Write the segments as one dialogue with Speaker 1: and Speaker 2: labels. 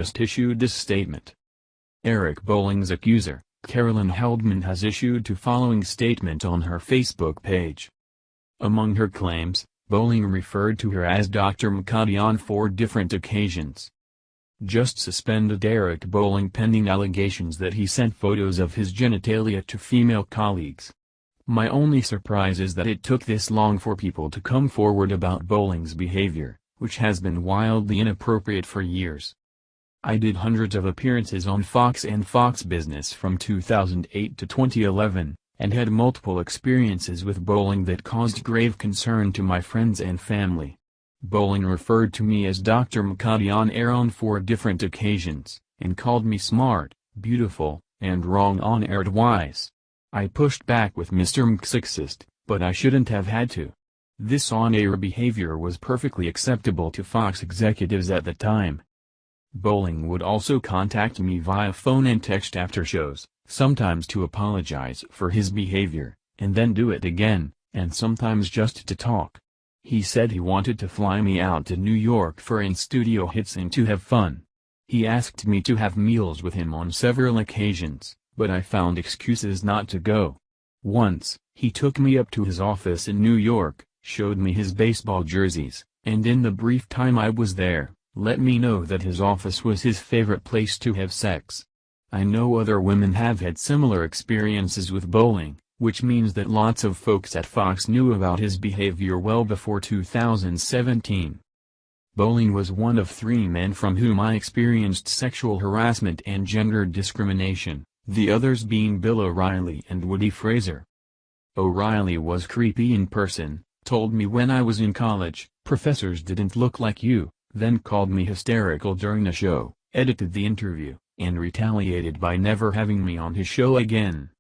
Speaker 1: Post issued this statement. Eric Bolling's accuser, Carolyn Heldman, has issued the following statement on her Facebook page. Among her claims, Bolling referred to her as Dr. McCuddy on 4 different occasions. Just suspended Eric Bolling pending allegations that he sent photos of his genitalia to female colleagues. My only surprise is that it took this long for people to come forward about Bolling's behavior, which has been wildly inappropriate for years. I did hundreds of appearances on Fox and Fox Business from 2008 to 2011, and had multiple experiences with Bolling that caused grave concern to my friends and family. Bolling referred to me as Dr. McCuddy on air on 4 different occasions, and called me smart, beautiful, and wrong on air twice. I pushed back with Mr. McSexist, but I shouldn't have had to. This on-air behavior was perfectly acceptable to Fox executives at the time. Bolling would also contact me via phone and text after shows, sometimes to apologize for his behavior, and then do it again, and sometimes just to talk. He said he wanted to fly me out to New York for in-studio hits and to have fun. He asked me to have meals with him on several occasions, but I found excuses not to go. Once, he took me up to his office in New York, showed me his baseball jerseys, and in the brief time I was there, let me know that his office was his favorite place to have sex. I know other women have had similar experiences with Bolling, which means that lots of folks at Fox knew about his behavior well before 2017. Bolling was one of 3 men from whom I experienced sexual harassment and gender discrimination, the others being Bill O'Reilly and Woody Fraser. O'Reilly was creepy in person, told me when I was in college, professors didn't look like you, then called me hysterical during a show, edited the interview, and retaliated by never having me on his show again.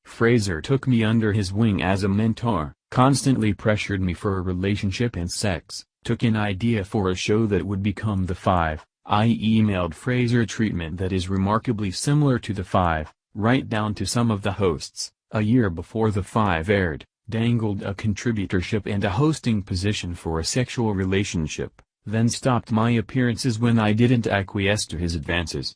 Speaker 1: Fraser took me under his wing as a mentor, constantly pressured me for a relationship and sex, took an idea for a show that would become The Five. I emailed Fraser treatment that is remarkably similar to The Five, right down to some of the hosts, a year before The Five aired, dangled a contributorship and a hosting position for a sexual relationship, then stopped my appearances when I didn't acquiesce to his advances.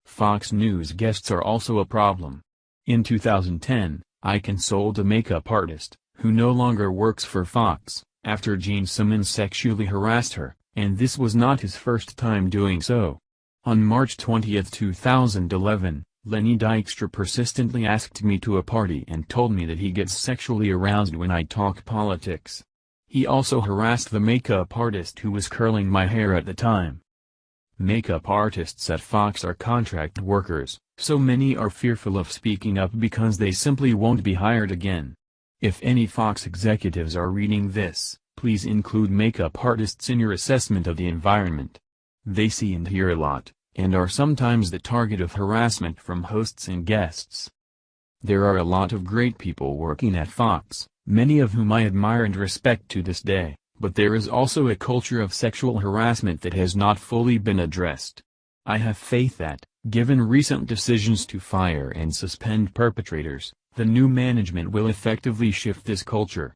Speaker 1: Fox News guests are also a problem. In 2010, I consoled a makeup artist, who no longer works for Fox, after Gene Simmons sexually harassed her, and this was not his first time doing so. On March 20, 2011, Lenny Dykstra persistently asked me to a party and told me that he gets sexually aroused when I talk politics. He also harassed the makeup artist who was curling my hair at the time. Makeup artists at Fox are contract workers, so many are fearful of speaking up because they simply won't be hired again. If any Fox executives are reading this, please include makeup artists in your assessment of the environment. They see and hear a lot, and are sometimes the target of harassment from hosts and guests. There are a lot of great people working at Fox, many of whom I admire and respect to this day, but there is also a culture of sexual harassment that has not fully been addressed. I have faith that, given recent decisions to fire and suspend perpetrators, the new management will effectively shift this culture.